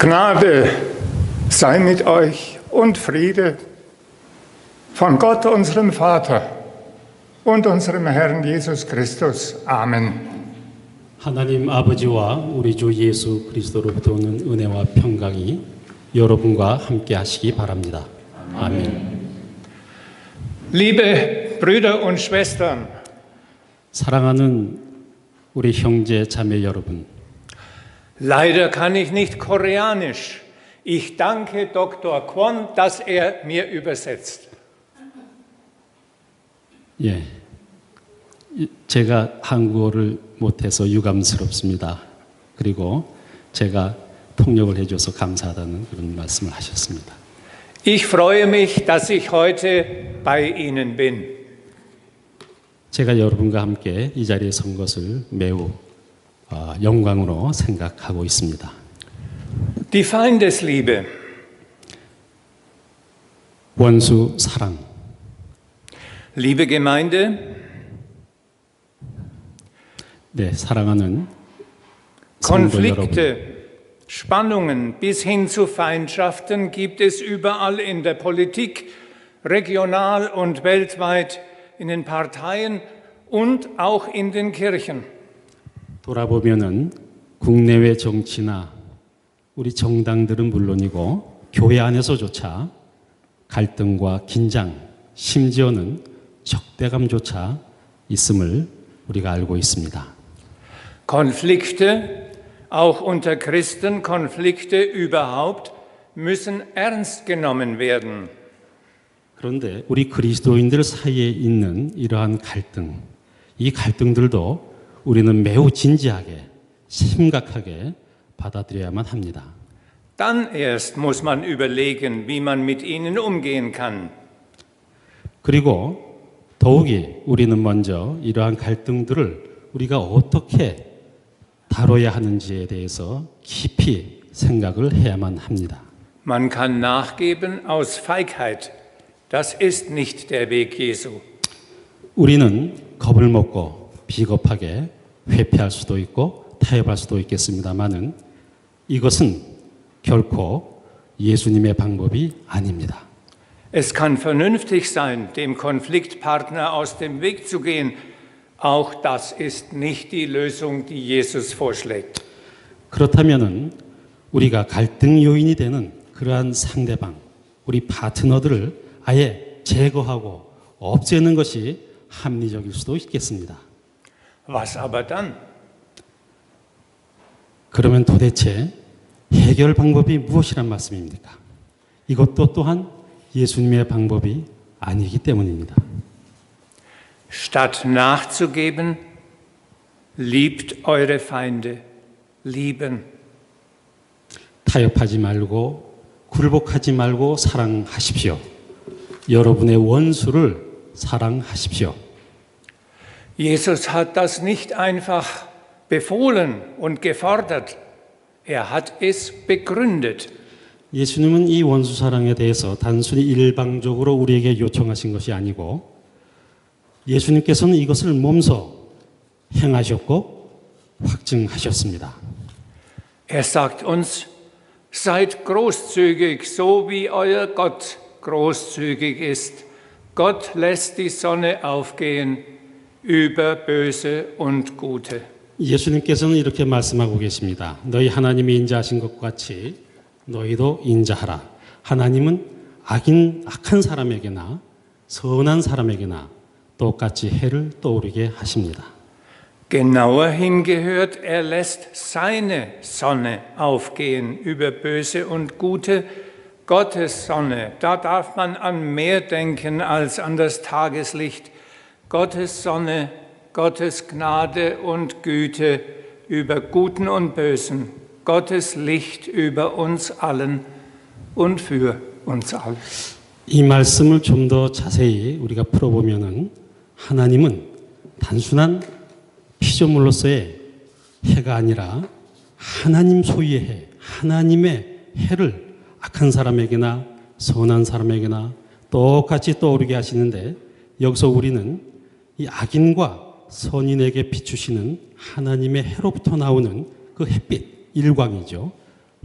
Gnade sei mit euch und Friede von Gott, unserem Vater und unserem Herrn Jesus Christus. Amen. 하나님 아버지와 우리 주 예수 그리스도로부터 오는 은혜와 평강이 여러분과 함께 하시기 바랍니다. 아멘. Liebe Brüder und Schwestern, 사랑하는 우리 형제 자매 여러분, leider kann ich nicht Koreanisch. Ich danke Dr. Kwon, dass er mir übersetzt. 예, 제가 한국어를 못해서 유감스럽습니다. 그리고 제가 통역을 해줘서 감사하다는 그런 말씀을 하셨습니다. Ich freue mich, dass ich heute bei Ihnen bin. 제가 여러분과 함께 이 자리에 선 것을 매우 영광으로 생각하고 있습니다. Die Feindesliebe. 원수 사랑. Liebe Gemeinde, 네, 사랑하는 성도 여러분. Konflikte, Spannungen bis hin zu Feindschaften gibt es überall in der Politik, regional und weltweit, in den Parteien und auch in den Kirchen. 돌아보면은 국내외 정치나 우리 정당들은 물론이고 교회 안에서조차 갈등과 긴장, 심지어는 적대감조차 있음을 우리가 알고 있습니다. Konflikte, auch unter Christen, Konflikte überhaupt, müssen ernst genommen werden. 그런데 우리 그리스도인들 사이에 있는 이러한 갈등, 이 갈등들도 우리는 매우 진지하게, 심각하게 받아들여야만 합니다. Dann erst muss man überlegen, wie man mit ihnen umgehen kann. 그리고 더욱이 우리는 먼저 이러한 갈등들을 우리가 어떻게 다뤄야 하는지에 대해서 깊이 생각을 해야만 합니다. Man kann nachgeben aus Feigheit. Das ist nicht der Weg Jesu. 우리는 겁을 먹고 비겁하게 회피할 수도 있고 타협할 수도 있겠습니다만은 이것은 결코 예수님의 방법이 아닙니다. Es kann vernünftig sein, dem Konfliktpartner aus dem Weg zu gehen. Auch das ist nicht die Lösung, die Jesus vorschlägt. 그렇다면은 우리가 갈등 요인이 되는 그러한 상대방, 우리 파트너들을 아예 제거하고 없애는 것이 합리적일 수도 있겠습니다. Was aber dann? 그러면 도대체 해결 방법이 무엇이란 말씀입니까? 이것도 또한 예수님의 방법이 아니기 때문입니다. Statt nachzugeben, liebt eure Feinde. Lieben. 타협하지 말고 굴복하지 말고 사랑하십시오. 여러분의 원수를 사랑하십시오. Jesus hat das nicht einfach befohlen und gefordert. Er hat es begründet. 예수님은 이 원수 사랑에 대해서 단순히 일방적으로 우리에게 요청하신 것이 아니고 예수님께서는 이것을 몸소 행하셨고 확증하셨습니다. Er sagt uns, seid großzügig, so wie euer Gott großzügig ist. Gott lässt die Sonne aufgehen über Böse und Gute. 예수님께서는 이렇게 말씀하고 계십니다. 너희 하나님이 인자하신 것과 같이 너희도 인자하라. 하나님은 악한 사람에게나 선한 사람에게나 똑같이 해를 떠오르게 하십니다. Genauer hingehört, er lässt seine Sonne aufgehen über Böse und Gute. Gottes Sonne, da darf man an mehr denken als an das Tageslicht. Gottes Sonne, Gottes Gnade und Güte über Guten und Bösen. Gottes Licht über uns allen und für uns alle. 이 말씀을 좀 더 자세히 우리가 풀어보면은 하나님은 단순한 피조물로서의 해가 아니라 하나님 소유의 해, 하나님의 해를 악한 사람에게나 선한 사람에게나 똑같이 떠오르게 하시는데 여기서 우리는 이 악인과 선인에게 비추시는 하나님의 해로부터 나오는 그 햇빛, 일광이죠.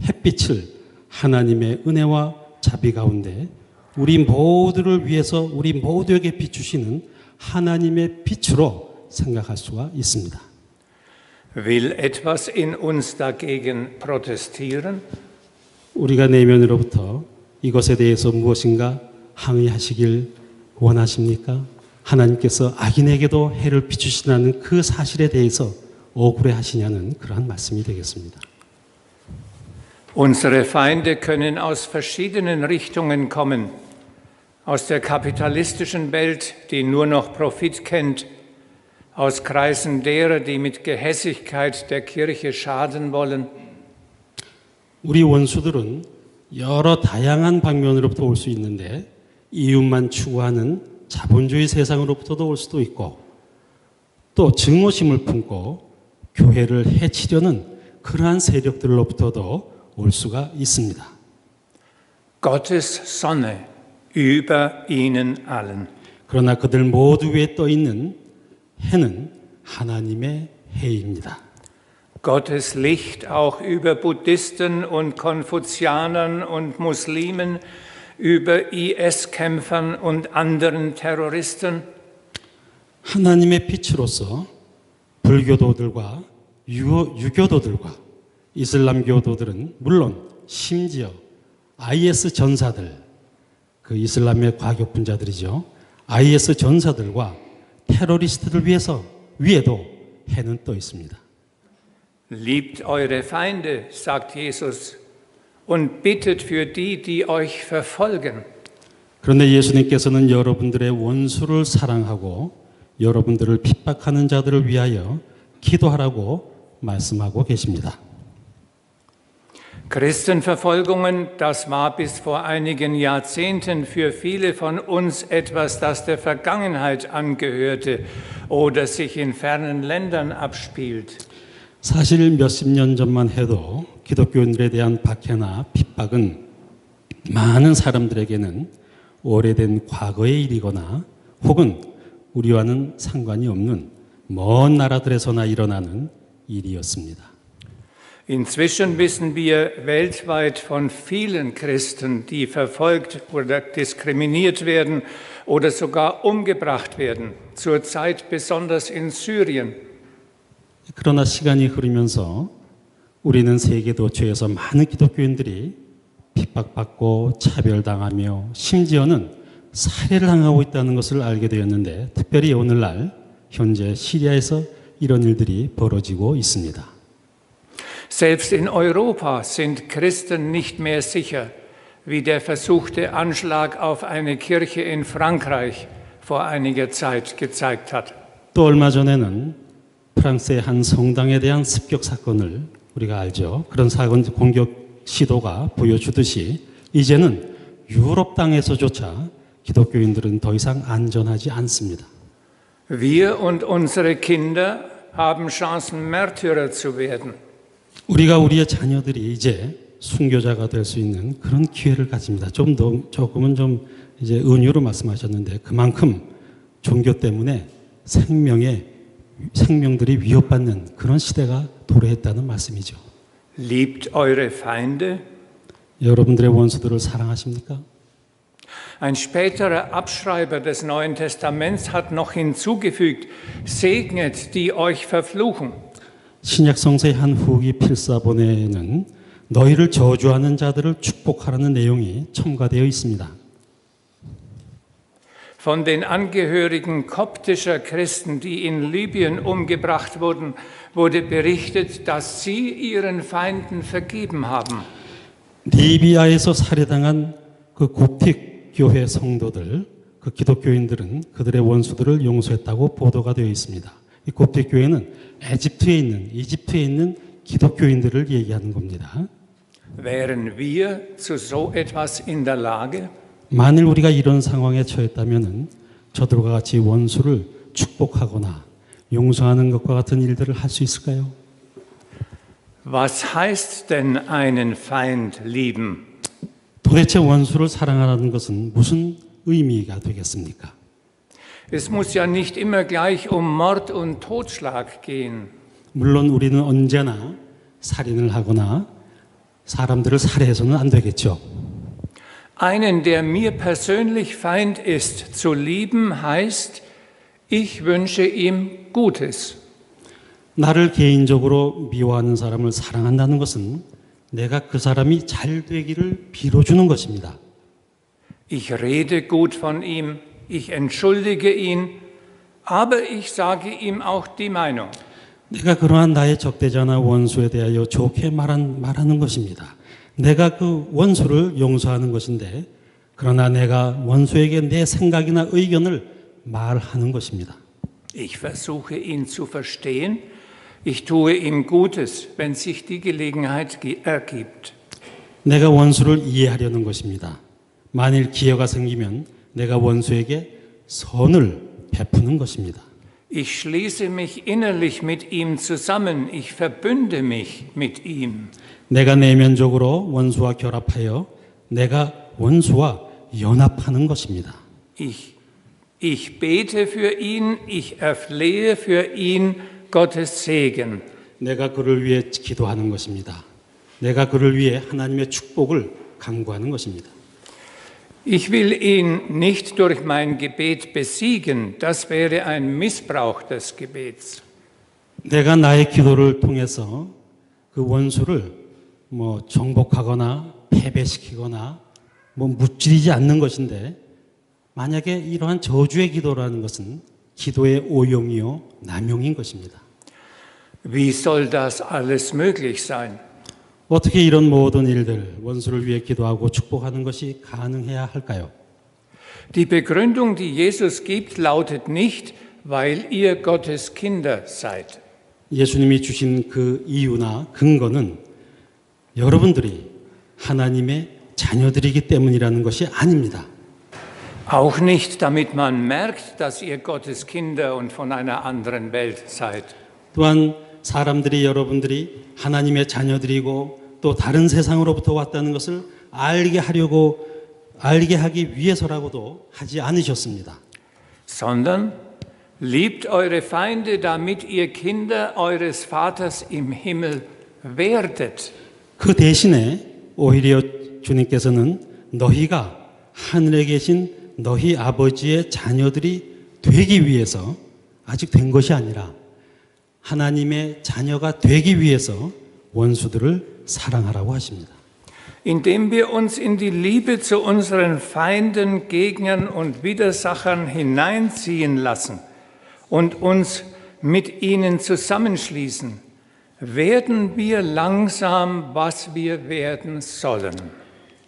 햇빛을 하나님의 은혜와 자비 가운데 우리 모두를 위해서 우리 모두에게 비추시는 하나님의 빛으로 생각할 수가 있습니다. Will etwas in uns dagegen protestieren? 우리가 내면으로부터 이것에 대해서 무엇인가 항의하시길 원하십니까? 하나님께서 악인에게도 해를 비추시다는 그 사실에 대해서 억울해 하시냐는 그러한 말씀이 되겠습니다. Unsere Feinde können aus verschiedenen Richtungen kommen. Aus der kapitalistischen Welt, die nur noch Profit kennt, aus Kreisen derer, die mit Gehässigkeit der Kirche schaden wollen. 우리 원수들은 여러 다양한 방면으로부터 올 수 있는데 이윤만 추구하는 자본주의 세상으로부터도 올 수도 있고 또 증오심을 품고 교회를 해치려는 그러한 세력들로부터도 올 수가 있습니다. Gottes Sonne über ihnen allen. 그러나 그들 모두 위에 떠 있는 해는 하나님의 해입니다. Gottes Licht auch über Buddhisten und Konfuzianern und Muslimen, über IS-Kämpfern und anderen Terroristen. 하나님의 빛으로서 불교도들과 유교도들과 이슬람교도들은 물론 심지어 IS 전사들, 그 이슬람의 과격분자들이죠. IS 전사들과 테러리스트들 위에도 해는 떠 있습니다. Liebt eure Feinde, sagt Jesus, und bittet für die, die euch verfolgen. 그런데 예수님께서는 여러분들의 원수를 사랑하고 여러분들을 핍박하는 자들을 위하여 기도하라고 말씀하고 계십니다. Christenverfolgungen, das war bis vor einigen Jahrzehnten für viele von uns etwas, das der Vergangenheit angehörte oder sich in fernen Ländern abspielt. 사실 몇십 년 전만 해도 기독교인들에 대한 박해나 핍박은 많은 사람들에게는 오래된 과거의 일이거나 혹은 우리와는 상관이 없는 먼 나라들에서나 일어나는 일이었습니다. Inzwischen wissen wir weltweit von vielen Christen, die verfolgt oder diskriminiert werden oder sogar umgebracht werden, zurzeit besonders in Syrien. 그러나 시간이 흐르면서 우리는 세계 도처에서 많은 기독교인들이 핍박받고 차별당하며 심지어는 살해를 당하고 있다는 것을 알게 되었는데 특별히 오늘날 현재 시리아에서 이런 일들이 벌어지고 있습니다. Selbst in Europa sind Christen nicht mehr sicher, wie der versuchte Anschlag auf eine Kirche in Frankreich vor einiger Zeit gezeigt hat. 또 얼마 전에는 프랑스의 한 성당에 대한 습격 사건을 우리가 알죠. 그런 사건 공격 시도가 보여주듯이 이제는 유럽 땅에서조차 기독교인들은 더 이상 안전하지 않습니다. Wir und unsere Kinder haben Chancen, Märtyrer zu werden. 우리가 우리의 자녀들이 이제 순교자가 될 수 있는 그런 기회를 가집니다. 조금은 좀 이제 은유로 말씀하셨는데 그만큼 종교 때문에 생명들이 위협받는 그런 시대가 도래했다는 말씀이죠. Liebt eure Feinde? 여러분들의 원수들을 사랑하십니까? Ein späterer Abschreiber des Neuen Testaments hat noch hinzugefügt, segnet die euch verfluchen. 신약 성서의 한 후기 필사본에는 너희를 저주하는 자들을 축복하라는 내용이 첨가되어 있습니다. Von den Angehörigen koptischer Christen, die in Libyen umgebracht wurden, wurde berichtet, dass sie ihren Feinden vergeben haben. 리비아에서 살해당한 그 koptik 교회 성도들, 그 기독교인들은 그들의 원수들을 용서했다고 보도가 되어 있습니다. 이 koptik 교회는 이집트에 있는 기독교인들을 얘기하는 겁니다. Wären wir zu so etwas in der Lage? 만일 우리가 이런 상황에 처했다면 저들과 같이 원수를 축복하거나 용서하는 것과 같은 일들을 할 수 있을까요? Was heißt denn einen Feind lieben? 도대체 원수를 사랑하라는 것은 무슨 의미가 되겠습니까? Es muss ja nicht immer gleich um Mord und Totschlag gehen. 물론 우리는 언제나 살인을 하거나 사람들을 살해해서는 안 되겠죠. Einen, der mir persönlich Feind ist, zu lieben, heißt, ich wünsche ihm Gutes. 나를 개인적으로 미워하는 사람을 사랑한다는 것은 내가 그 사람이 잘 되기를 빌어주는 것입니다. Ich rede gut von ihm, ich entschuldige ihn, aber ich sage ihm auch die Meinung. 내가 그러한 나의 적대자나 원수에 대하여 좋게 말하는 것입니다. 내가 그 원수를 용서하는 것인데, 그러나 내가 원수에게 내 생각이나 의견을 말하는 것입니다. Ich versuche ihn zu verstehen. Ich tue ihm Gutes, wenn sich die Gelegenheit ergibt. 내가 원수를 이해하려는 것입니다. 만일 기회가 생기면 내가 원수에게 선을 베푸는 것입니다. Ich schließe mich innerlich mit ihm zusammen. Ich verbünde mich mit ihm. 내가 내면적으로 원수와 결합하여 내가 원수와 연합하는 것입니다. Ich bete für ihn, ich erflehe für ihn Gottes Segen. 내가 그를 위해 기도하는 것입니다. 내가 그를 위해 하나님의 축복을 간구하는 것입니다. Ich will ihn nicht durch mein Gebet besiegen, das wäre ein Missbrauch des Gebets. 내가 나의 기도를 통해서 그 원수를 정복하거나 패배시키거나 무찌르지 않는 것인데, 만약에 이러한 저주의 기도라는 것은 기도의 오용이요 남용인 것입니다. Wie soll das alles möglich sein? 어떻게 이런 모든 일들, 원수를 위해 기도하고 축복하는 것이 가능해야 할까요? Die Begründung, die Jesus gibt, lautet nicht, weil ihr Gottes Kinder seid. 예수님이 주신 그 이유나 근거는 여러분들이 하나님의 자녀들이기 때문이라는 것이 아닙니다. Auch nicht, damit man merkt, dass ihr Gottes Kinder und von einer anderen Welt seid. 또한 사람들이 여러분들이 하나님의 자녀들이고 또 다른 세상으로부터 왔다는 것을 알게 하기 위해서라고도 하지 않으셨습니다. Sondern liebt eure Feinde, damit ihr Kinder eures Vaters im Himmel werdet. 그 대신에 오히려 주님께서는 너희가 하늘에 계신 너희 아버지의 자녀들이 되기 위해서, 아직 된 것이 아니라 하나님의 자녀가 되기 위해서 원수들을 사랑하라고 하십니다. Indem wir uns in die Liebe zu unseren Feinden, Gegnern und Widersachern hineinziehen lassen und uns mit ihnen zusammenschließen, werden wir langsam, was wir werden sollen.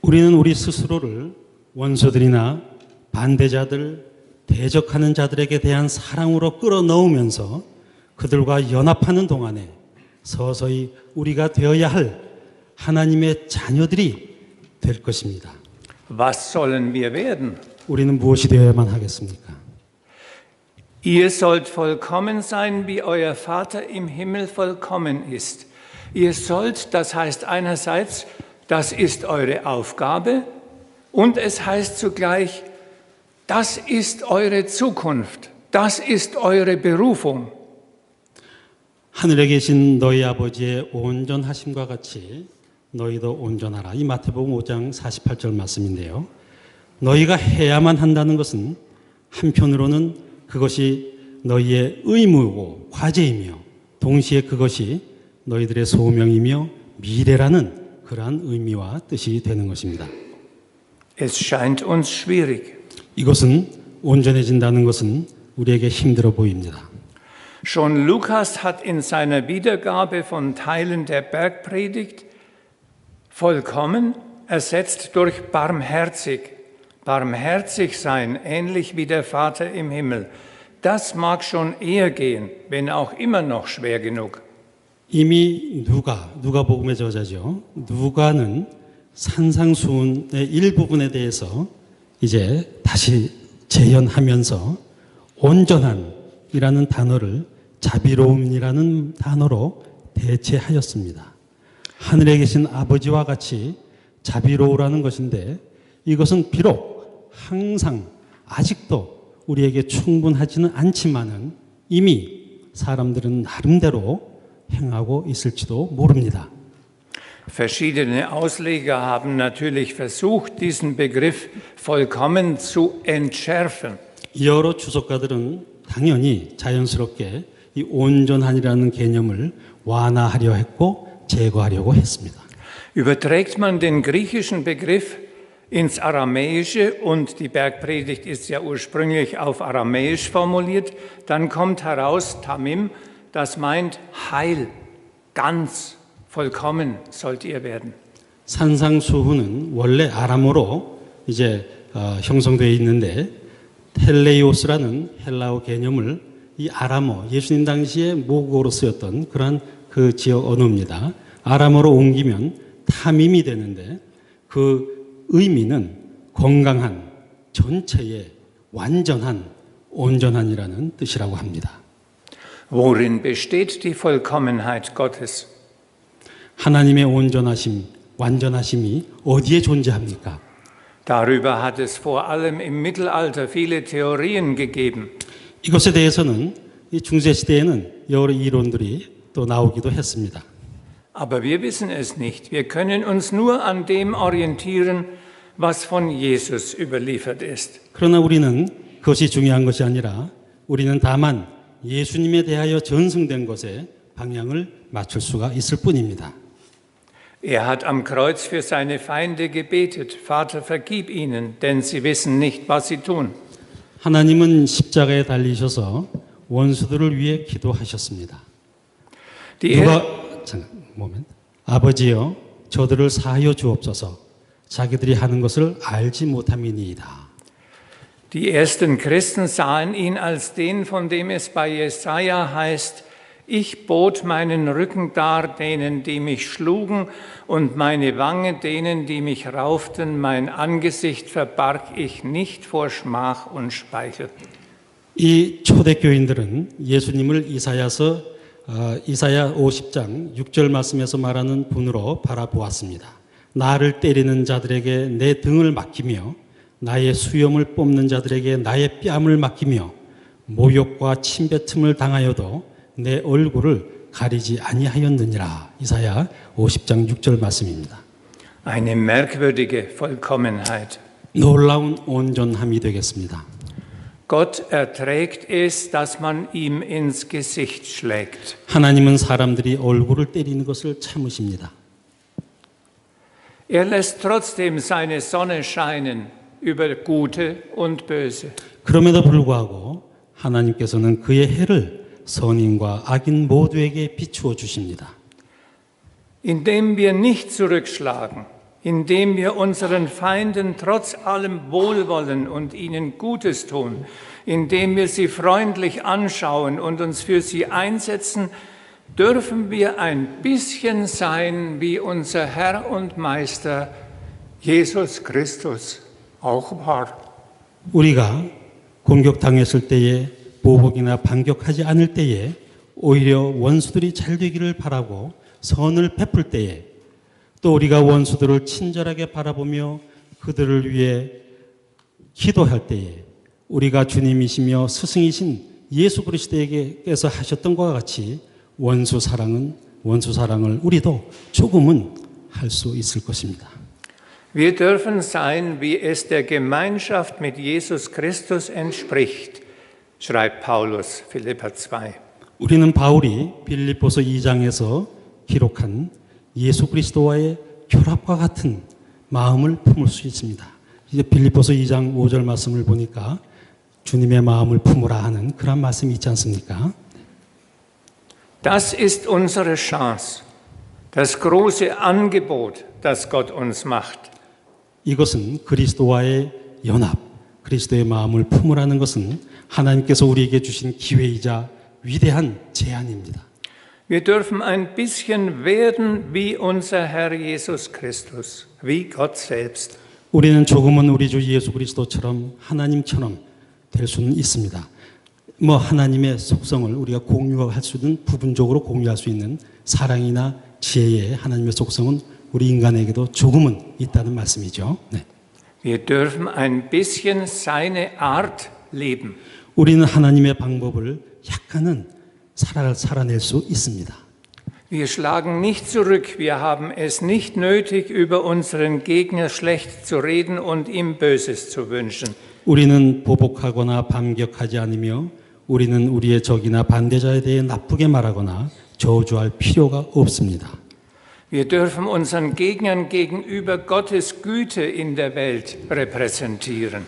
우리는 우리 스스로를 원수들이나 반대자들, 대적하는 자들에게 대한 사랑으로 끌어넣으면서 그들과 연합하는 동안에 서서히 우리가 되어야 할 하나님의 자녀들이 될 것입니다. Was sollen wir werden? 우리는 무엇이 되어야만 하겠습니까? Ihr sollt vollkommen sein, wie euer Vater im Himmel vollkommen ist. Ihr sollt, das heißt einerseits, das ist eure Aufgabe, und es heißt zugleich, das ist eure Zukunft, das ist eure Berufung. 하늘에 계신 너희 아버지의 온전하심과 같이 너희도 온전하라. 이 마태복음 5장 48절 말씀인데요. 너희가 해야만 한다는 것은 한편으로는 그것이 너희의 의무고 과제이며 동시에 그것이 너희들의 소명이며 미래라는 그러한 의미와 뜻이 되는 것입니다. Es scheint uns schwierig. 이것은 온전해진다는 것은 우리에게 힘들어 보입니다. Schon Lukas hat in seiner Wiedergabe von Teilen der Bergpredigt vollkommen ersetzt durch barmherzig. Barmherzig sein, ähnlich wie der Vater im Himmel. Das mag schon eher gehen, wenn auch immer noch schwer genug. 이미 누가복음의 저자죠. 누가는 산상수훈의 일부분에 대해서 이제 다시 재현하면서 온전한이라는 단어를 자비로움이라는 단어로 대체하였습니다. 하늘에 계신 아버지와 같이 자비로우라는 것인데, 이것은 비록 항상 아직도 우리에게 충분하지는 않지만은 이미 사람들은 나름대로 행하고 있을지도 모릅니다. Verschiedene Ausleger haben natürlich versucht, diesen Begriff vollkommen zu entschärfen. 여러 주석가들은 당연히 자연스럽게 이 온전한이라는 개념을 완화하려 했고 제거하려고 했습니다. Überträgt man den griechischen Begriff ins Aramäische, und die Bergpredigt ist ja ursprünglich auf Aramäisch formuliert, dann kommt heraus Tamim, das meint heil, ganz, vollkommen sollt ihr werden. 산상수훈은 원래 아람어로 이제 형성되어 있는데 텔레이오스라는 헬라어 개념을 이 아람어, 예수님 당시에 모국어로 쓰였던 그러한 그 지역 언어입니다. 아람어로 옮기면 타밈이 되는데 그 의미는 건강한, 전체의 완전한, 온전한이라는 뜻이라고 합니다. Worin besteht die Vollkommenheit Gottes? 하나님의 온전하심, 완전하심이 어디에 존재합니까? Darüber hat es vor allem im Mittelalter viele Theorien gegeben. 이것에 대해서는 이 중세시대에는 여러 이론들이 또 나오기도 했습니다. Aber wir wissen es nicht. Wir können uns nur an dem orientieren, was von Jesus überliefert ist. 그러나 우리는 그것이 중요한 것이 아니라 우리는 다만 예수님에 대하여 전승된 것에 방향을 맞출 수가 있을 뿐입니다. Er hat am Kreuz für seine Feinde gebetet. Vater, vergib ihnen, denn sie wissen nicht, was sie tun. 하나님은 십자가에 달리셔서 원수들을 위해 기도하셨습니다. 아버지여 저들을 사하여 주옵소서 자기들이 하는 것을 알지 못함이니이다. Die ersten Christen sahen ihn als den, von dem es bei Jesaja heißt, ich bot meinen Rücken dar denen, die mich schlugen, und meine Wange denen, die mich rauften, mein Angesicht verbarg ich nicht vor Schmach und Speichel. 이 초대교인들은 예수님을 이사야 50장 6절 말씀에서 말하는 분으로 바라보았습니다. 나를 때리는 자들에게 내 등을 맡기며 나의 수염을 뽑는 자들에게 나의 뺨을 맡기며 모욕과 침뱉음을 당하여도 내 얼굴을 가리지 아니하였느니라. 이사야 50장 6절 말씀입니다. Eine merkwürdige Vollkommenheit. 놀라운 온전함이 되겠습니다. Gott erträgt es, dass man ihm ins Gesicht schlägt. 하나님은 사람들이 얼굴을 때리는 것을 참으십니다. Er lässt trotzdem seine Sonne scheinen über Gute und Böse. 그럼에도 불구하고 하나님께서는 그의 해를 선인과 악인 모두에게 비추어 주십니다. Indem wir nicht zurückschlagen, indem wir unseren Feinden trotz allem wohlwollen und ihnen Gutes tun, indem wir sie freundlich anschauen und uns für sie einsetzen, dürfen wir ein bisschen sein wie unser Herr und Meister Jesus Christus auch war. 우리가 공격당했을 때에 보복이나 반격하지 않을 때에 오히려 원수들이 잘 되기를 바라고 선을 베풀 때에 또 우리가 원수들을 친절하게 바라보며 그들을 위해 기도할 때에 우리가 주님이시며 스승이신 예수 그리스도에게서 하셨던 것과 같이 원수 사랑을 우리도 조금은 할 수 있을 것입니다. Wir dürfen sein, wie es der Gemeinschaft mit Jesus Christus entspricht, schreibt Paulus, Philipper 2. 우리는 바울이 빌립보서 2장에서 기록한 예수 그리스도와의 결합과 같은 마음을 품을 수 있습니다. 이제 빌립보서 2장 5절 말씀을 보니까 주님의 마음을 품으라 하는 그런 말씀이 있지 않습니까? Das ist unsere Chance, das große Angebot, das Gott uns macht. 이것은 그리스도와의 연합, 그리스도의 마음을 품으라는 것은 하나님께서 우리에게 주신 기회이자 위대한 제안입니다. Wir dürfen ein bisschen werden wie unser Herr Jesus Christus, wie Gott selbst. 우리는 조금은 우리 주 예수 그리스도처럼 하나님처럼 될 수는 있습니다. 하나님의 속성을 우리가 공유할 수 있는 부분적으로 공유할 수 있는 사랑이나 지혜의 하나님의 속성은 우리 인간에게도 조금은 있다는 말씀이죠. 네. Wir dürfen ein bisschen seine Art leben. 우리는 하나님의 방법을 약간은 살아낼 수 있습니다. Wir schlagen nicht zurück, wir haben es nicht nötig, über unseren Gegner schlecht zu reden und ihm Böses zu wünschen. 우리는 보복하거나 반격하지 않으며 우리는 우리의 적이나 반대자에 대해 나쁘게 말하거나 저주할 필요가 없습니다. Wir dürfen unseren Gegnern gegenüber Gottes Güte in der Welt repräsentieren.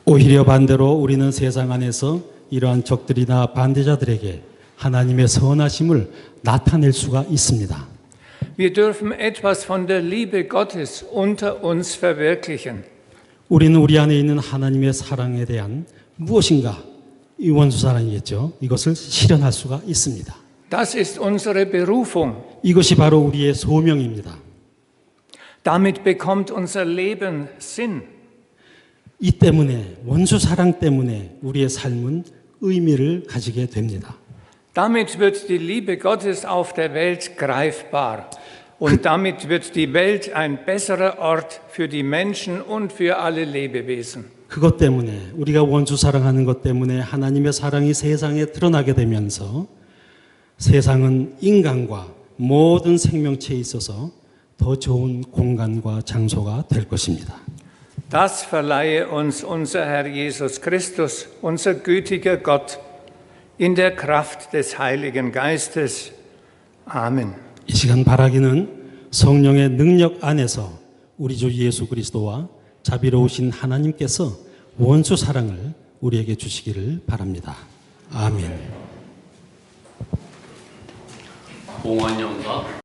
오히려 반대로 우리는 세상 안에서 이러한 적들이나 반대자들에게 하나님의 선하심을 나타낼 수가 있습니다. Wir dürfen etwas von der Liebe Gottes unter uns verwirklichen. 우리는 우리 안에 있는 하나님의 사랑에 대한 무엇인가, 이 원수 사랑이겠죠. 이것을 실현할 수가 있습니다. Das ist unsere Berufung. 이것이 바로 우리의 소명입니다. Damit bekommt unser Leben Sinn. 이 때문에, 원수 사랑 때문에 우리의 삶은 의미를 가지게 됩니다. Damit wird die Liebe Gottes auf der Welt greifbar. Und damit wird die Welt ein besserer Ort für die Menschen und für alle Lebewesen. 그것 때문에, 우리가 원수 사랑하는 것 때문에 하나님의 사랑이 세상에 드러나게 되면서 세상은 인간과 모든 생명체에 있어서 더 좋은 공간과 장소가 될 것입니다. Das verleihe uns unser Herr Jesus Christus, unser gütiger Gott, in der Kraft des Heiligen Geistes. Amen. 이 시간 바라기는 성령의 능력 안에서 우리 주 예수 그리스도와 자비로우신 하나님께서 원수 사랑을 우리에게 주시기를 바랍니다. 아멘. 봉헌 영사